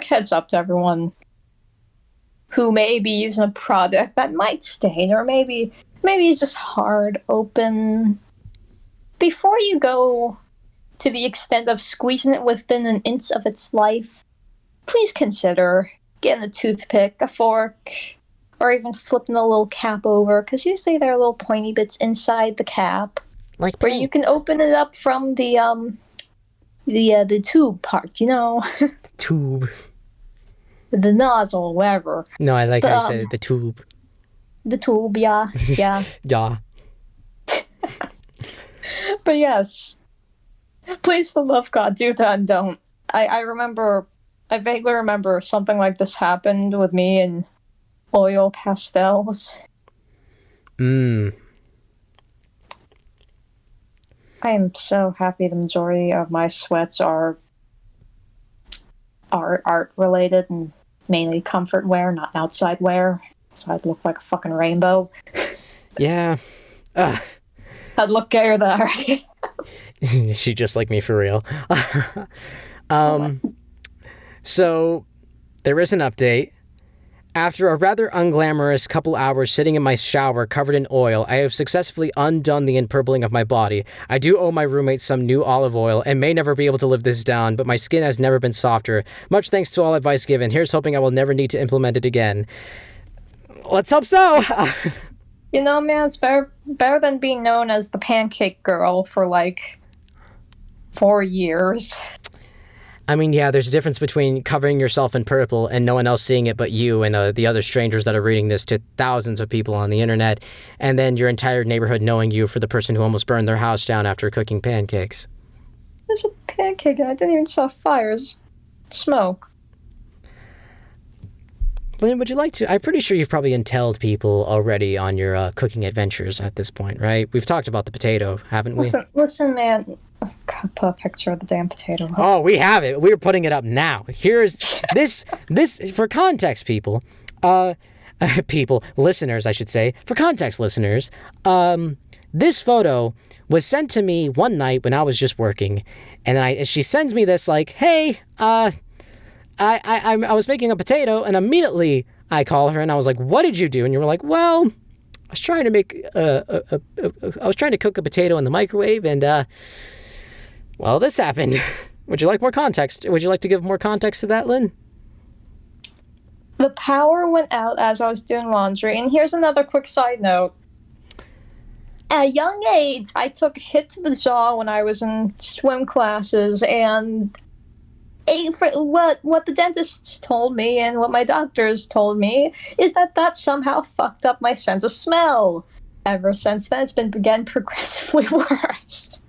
heads up to everyone who may be using a product that might stain, or maybe it's just hard open. Before you go to the extent of squeezing it within an inch of its life, please consider getting a toothpick, a fork, or even flipping the little cap over, because usually there are little pointy bits inside the cap, like where you can open it up from the tube part, you know. Tube. The nozzle, whatever. No, I like how you said the tube. The tube, yeah. Yeah. But yes, please, for the love of God, do that and don't. I vaguely remember something like this happened with me in oil pastels. I am so happy the majority of my sweats are art related and mainly comfort wear, not outside wear. So I'd look like a fucking rainbow. Yeah. Ugh. I'd look gayer than I already. She just like me for real. So there is an update. After a rather unglamorous couple hours sitting in my shower covered in oil, I have successfully undone the empurpling of my body. I do owe my roommate some new olive oil and may never be able to live this down, but my skin has never been softer. Much thanks to all advice given. Here's hoping I will never need to implement it again. Let's hope so! You know, man, it's better than being known as the pancake girl for like 4 years. I mean, yeah, there's a difference between covering yourself in purple and no one else seeing it but you and the other strangers that are reading this to thousands of people on the internet, and then your entire neighborhood knowing you for the person who almost burned their house down after cooking pancakes. There's a pancake and I didn't even saw fires. Smoke. Lynn, would you like to? I'm pretty sure you've probably entailed people already on your cooking adventures at this point, right? We've talked about the potato, haven't we? Listen, man. Oh, God, put a picture of the damn potato. Oh, we have it. We're putting it up now. Here's this for context, people. Listeners, I should say. For context, listeners, this photo was sent to me one night when I was just working, and then she sends me this like, "Hey, I was making a potato," and immediately I call her and I was like, "What did you do?" And you were like, "Well, I was trying to make I was trying to cook a potato in the microwave, and well, this happened." Would you like more context? Would you like to give more context to that, Lynn? The power went out as I was doing laundry, and here's another quick side note. At a young age, I took a hit to the jaw when I was in swim classes, and what the dentists told me and what my doctors told me is that somehow fucked up my sense of smell. Ever since then, it's been getting progressively worse.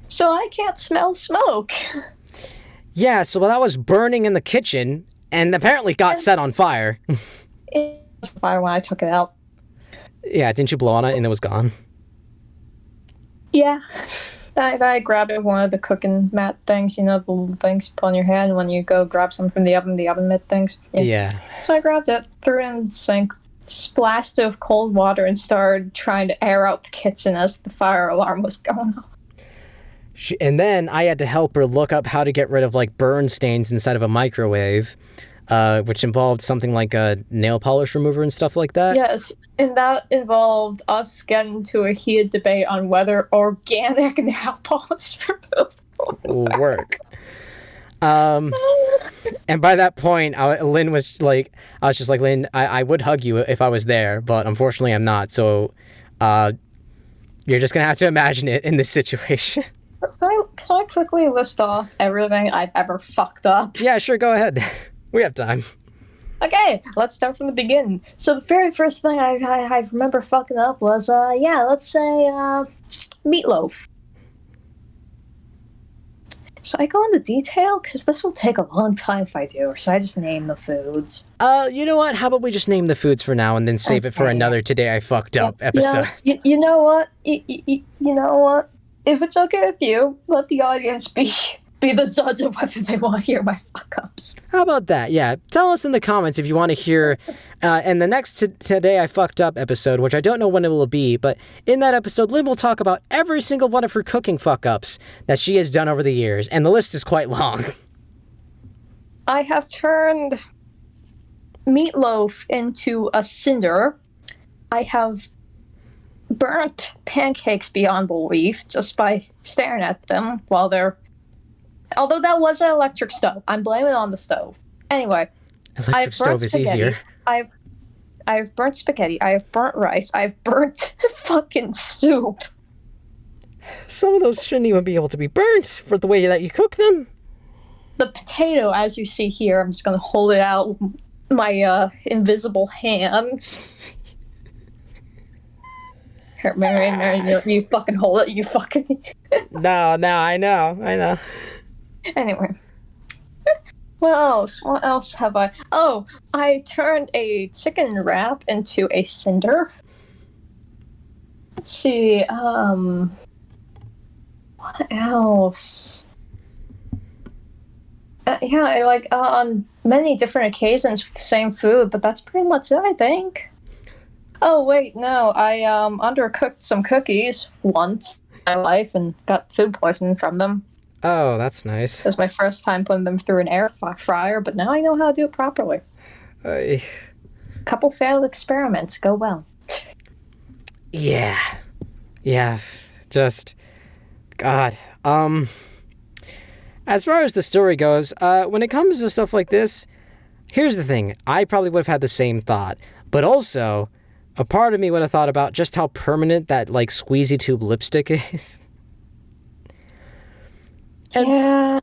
So I can't smell smoke. Yeah, so while I was burning in the kitchen, and apparently got set on fire. It was fire when I took it out. Yeah, didn't you blow on it and it was gone? Yeah. I grabbed it, one of the cooking mat things, you know, the little things you put on your hand when you go grab something from the oven mitt things. Yeah. So I grabbed it, threw it in the sink, splashed it with cold water, and started trying to air out the kitchen as the fire alarm was going off. And then I had to help her look up how to get rid of like burn stains inside of a microwave, which involved something like a nail polish remover and stuff like that. Yes, and that involved us getting into a heated debate on whether organic nail polish remover will work. And by that point, Lynn was like, I was just like, "Lynn, I would hug you if I was there, but unfortunately I'm not, so you're just gonna have to imagine it in this situation." So I quickly list off everything I've ever fucked up. Yeah, sure, go ahead. We have time. Okay, let's start from the beginning. So the very first thing I remember fucking up was, let's say, meatloaf. So I go into detail? Because this will take a long time if I do, so I just name the foods. You know what? How about we just name the foods for now and then save it for another Today I Fucked Up episode? You know what? You know what? If it's okay with you, let the audience be the judge of whether they want to hear my fuck-ups. How about that? Yeah. Tell us in the comments if you want to hear in the next Today I Fucked Up episode, which I don't know when it will be, but in that episode, Lynn will talk about every single one of her cooking fuck-ups that she has done over the years, and the list is quite long. I have turned meatloaf into a cinder. I have burnt pancakes beyond belief just by staring at them while they're... Although that was an electric stove. I'm blaming it on the stove. Anyway. Electric stove is easier. I've burnt spaghetti. I have burnt rice. I've burnt fucking soup. Some of those shouldn't even be able to be burnt for the way that you cook them. The potato, as you see here, I'm just going to hold it out with my invisible hands. Here, Mary, you fucking hold it. You fucking... No, I know. Anyway. What else? What else have I... Oh, I turned a chicken wrap into a cinder. Let's see, what else? On many different occasions with the same food, but that's pretty much it, I think. Oh wait, no, I undercooked some cookies once in my life and got food poisoning from them. Oh, that's nice. It was my first time putting them through an air fryer, but now I know how to do it properly. Uh, Couple failed experiments go well. yeah. Yeah. Just God. As far as the story goes, when it comes to stuff like this, here's the thing. I probably would have had the same thought. But also, a part of me would have thought about just how permanent that, like, squeezy tube lipstick is. And, Yeah.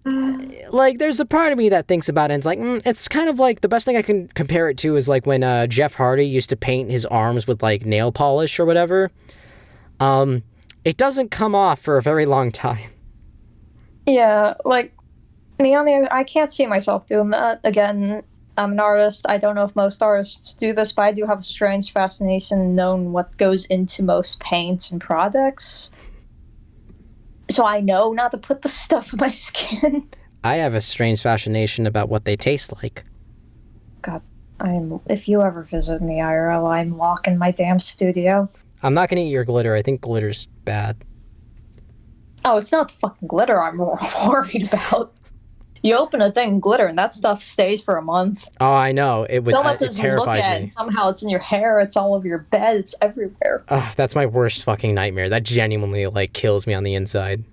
like, there's a part of me that thinks about it and it's like, it's kind of like, the best thing I can compare it to is, like, when Jeff Hardy used to paint his arms with, like, nail polish or whatever. It doesn't come off for a very long time. Yeah, like, me on the I can't see myself doing that. Again, I'm an artist. I don't know if most artists do this, but I do have a strange fascination knowing what goes into most paints and products. So I know not to put the stuff on my skin. I have a strange fascination about what they taste like. God, if you ever visit me, IRL, I'm locking my damn studio. I'm not gonna eat your glitter. I think glitter's bad. Oh, it's not fucking glitter I'm more worried about. You open a thing, glitter, and that stuff stays for a month. Oh, I know. It would. So much It as look terrifies at me. it, somehow it's in your hair, it's all over your bed, it's everywhere. Ugh, that's my worst fucking nightmare. That genuinely, like, kills me on the inside.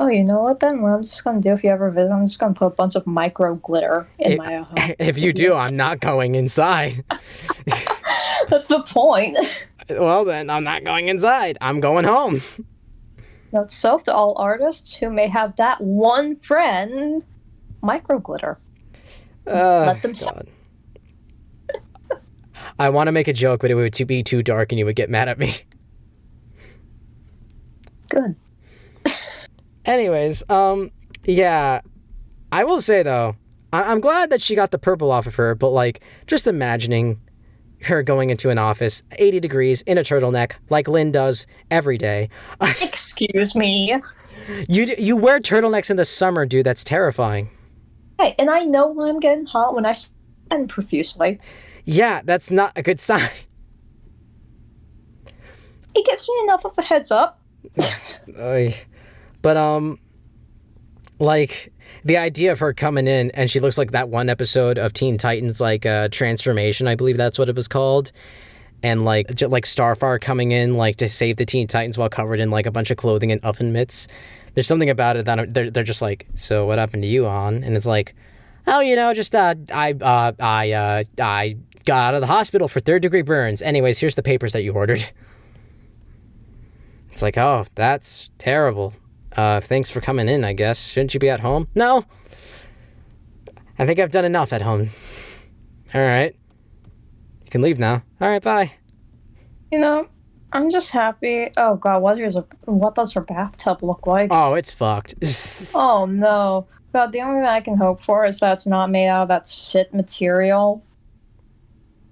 Oh, you know what then? What I'm just gonna do if you ever visit, I'm just gonna put a bunch of micro glitter in my home. If you do, I'm not going inside. That's the point. Well, then, I'm not going inside. I'm going home. Note self to all artists who may have that one friend, micro glitter. Let them God. I want to make a joke, but it would be too dark and you would get mad at me. Good. Anyways, yeah. I will say, though, I'm glad that she got the purple off of her, but, like, just imagining her going into an office, 80 degrees, in a turtleneck, like Lynn does every day. Excuse me. You wear turtlenecks in the summer, dude. That's terrifying. Hey, and I know when I'm getting hot when I spend profusely. Yeah, that's not a good sign. It gives me enough of a heads up. But, like, the idea of her coming in and she looks like that one episode of Teen Titans, like, Transformation, I believe that's what it was called. And, like, Starfire coming in, like, to save the Teen Titans while covered in, like, a bunch of clothing and oven mitts. There's something about it that they're just like, so what happened to you, On? And it's like, oh, you know, just, I got out of the hospital for third-degree burns. Anyways, here's the papers that you ordered. It's like, oh, that's terrible. Thanks for coming in, I guess. Shouldn't you be at home? No. I think I've done enough at home. All right. You can leave now. All right, bye. You know, I'm just happy. Oh god, what does her bathtub look like? Oh, it's fucked. Oh no. God, the only thing I can hope for is that it's not made out of that shit material.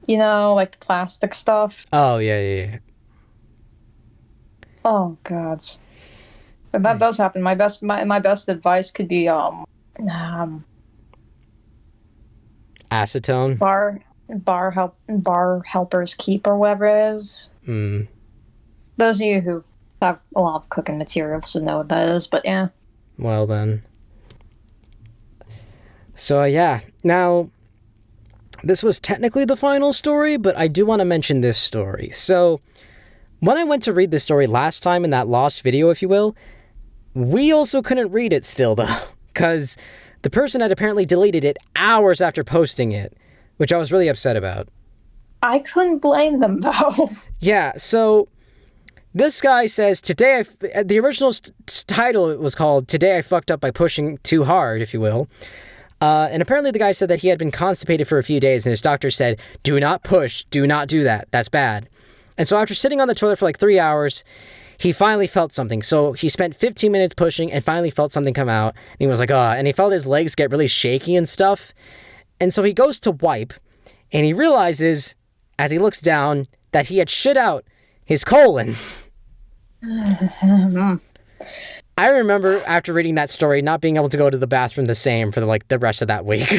You know, like the plastic stuff. Oh, yeah. Oh god. If that does happen, my best advice could be Acetone? bar helper's keep or whatever it is. Those of you who have a lot of cooking materials should know what that is, but yeah. Well then. So yeah. Now, this was technically the final story, but I do want to mention this story. So, when I went to read this story last time in that lost video, if you will, we also couldn't read it still, though, because the person had apparently deleted it hours after posting it, which I was really upset about. I couldn't blame them, though. Yeah, so this guy says, the original title was called, Today I Fucked Up by Pushing Too Hard, if you will. And apparently the guy said that he had been constipated for a few days, and his doctor said, do not push, do not do that, that's bad. And so after sitting on the toilet for like 3 hours, he finally felt something. So he spent 15 minutes pushing and finally felt something come out. And he was like, and he felt his legs get really shaky and stuff. And so he goes to wipe, and he realizes, as he looks down, that he had shit out his colon. I remember after reading that story not being able to go to the bathroom the same for the rest of that week.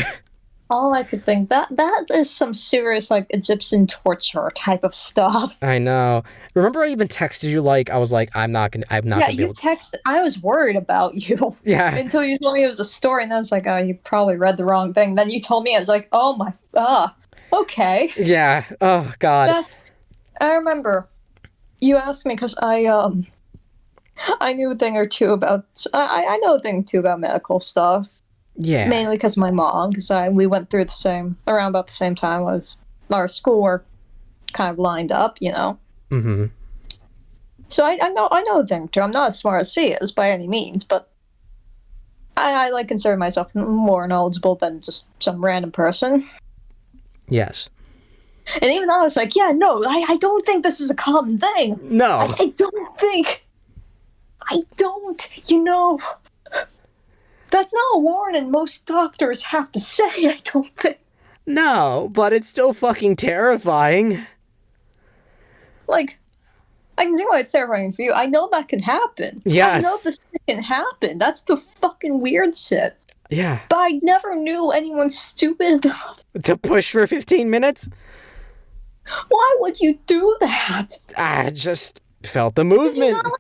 all I could think that is some serious like Egyptian torture type of stuff. I know. Remember, I even texted you like I was like, I'm not Yeah, gonna be you able to. texted. I was worried about you Yeah, until you told me it was a story, and I was like, oh, you probably read the wrong thing. Then you told me, I was like, oh my, okay. yeah. Oh God. That I remember. You asked me because I knew a thing or two about I know a thing or two about medical stuff, Yeah. mainly because my mom, because we went through the same around about the same time as our schoolwork kind of lined up, you know. Mm-hmm. So I know a thing or two. I'm not as smart as she is by any means, but I like consider myself more knowledgeable than just some random person. Yes. And even I was like, yeah, no, I don't think this is a common thing. No. I don't think. I don't, you know. That's not a warning most doctors have to say, I don't think. No, but it's still fucking terrifying. Like, I can see why it's terrifying for you. I know that can happen. Yes. I know this can happen. That's the fucking weird shit. Yeah. But I never knew anyone stupid enough. To push for 15 minutes? Why would you do that? I just felt the Did you movement. not,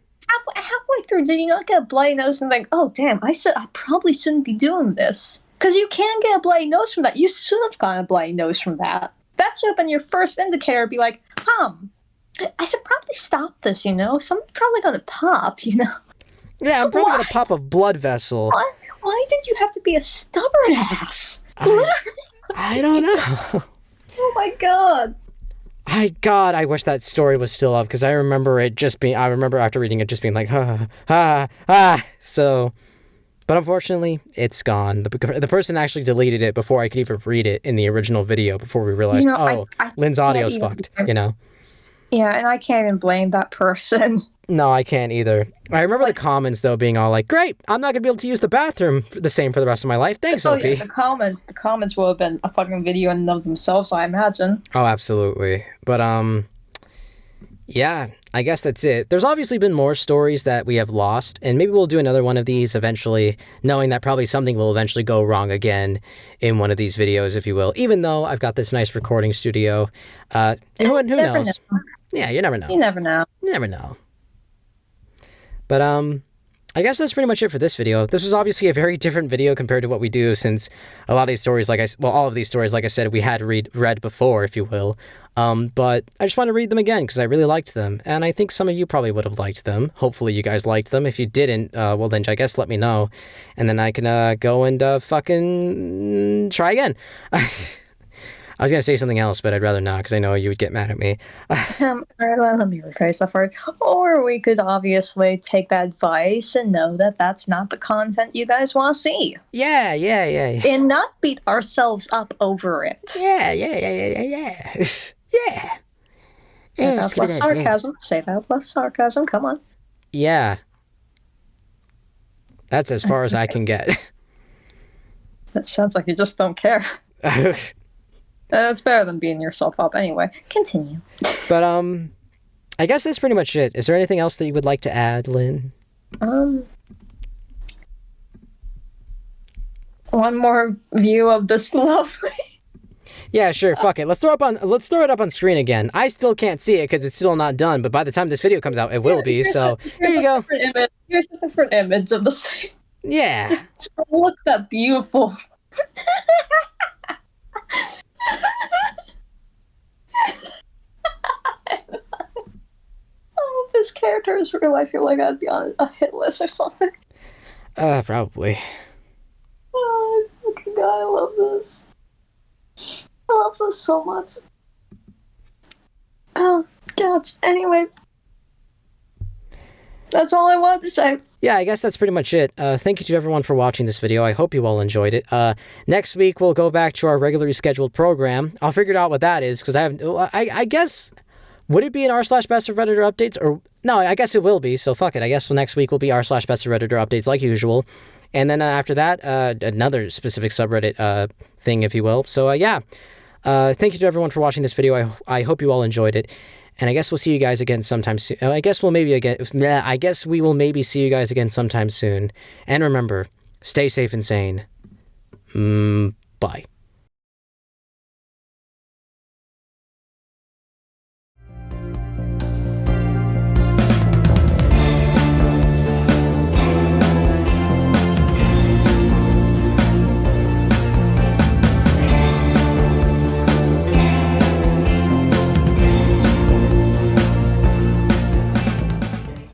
halfway through, did you not get a bloody nose and think, oh, damn, I probably shouldn't be doing this? Because you can get a bloody nose from that. You should have gotten a bloody nose from that. That should have been your first indicator. Be like, I should probably stop this, you know? Someone's probably going to pop, you know? Yeah, I'm probably gonna pop a blood vessel. Why did you have to be a stubborn ass? Literally. I don't know. Oh my god. I wish that story was still up because I remember it just being. I remember after reading it just being like, So, but unfortunately, it's gone. The person actually deleted it before I could even read it in the original video. Before we realized, Lynn's audio's fucked. You know. Yeah, and I can't even blame that person. No, I can't either. I remember the comments though being all like, "Great, I'm not gonna be able to use the bathroom the same for the rest of my life." Thanks, OP. Yeah, the comments will have been a fucking video in and of themselves, I imagine. Oh, absolutely. But yeah, I guess that's it. There's obviously been more stories that we have lost, and maybe we'll do another one of these eventually, knowing that probably something will eventually go wrong again in one of these videos, if you will. Even though I've got this nice recording studio, who knows? Know. Yeah, you never know. You never know. You never know. But I guess that's pretty much it for this video. This was obviously a very different video compared to what we do, since a lot of these stories, all of these stories, like I said, we had read before, if you will. But I just want to read them again because I really liked them, and I think some of you probably would have liked them. Hopefully you guys liked them. If you didn't, well then I guess let me know, and then I can go and fucking try again. I was going to say something else, but I'd rather not because I know you would get mad at me. Let me rephrase that for you. Or we could obviously take that advice and know that that's not the content you guys want to see. Yeah. And not beat ourselves up over it. Yeah. Say that with less sarcasm. Say that with less sarcasm. Come on. Yeah. That's as far as I can get. That sounds like you just don't care. That's better than beating yourself up anyway. Continue. But, I guess that's pretty much it. Is there anything else that you would like to add, Lynn? One more view of this lovely... Yeah, sure, fuck it. Let's throw it up on screen again. I still can't see it because it's still not done, but by the time this video comes out, it will be, so here you go. Here's a different image of the same. Yeah. Just look that beautiful. Oh, if this character is real, I feel like I'd be on a hit list or something. Probably. Oh, fucking God, I love this. I love this so much. Oh, God. Anyway, that's all I wanted to say. Yeah, I guess that's pretty much it. Thank you to everyone for watching this video. I hope you all enjoyed it. Next week, we'll go back to our regularly scheduled program. I'll figure out what that is, because I guess, would it be an r/best of Redditor updates? Or, no, I guess it will be, so fuck it. I guess next week will be r/best of Redditor updates, like usual. And then after that, another specific subreddit thing, if you will. So, yeah. Thank you to everyone for watching this video. I hope you all enjoyed it. And I guess we'll see you guys again sometime soon. I guess we will maybe see you guys again sometime soon. And remember, stay safe and sane. Bye.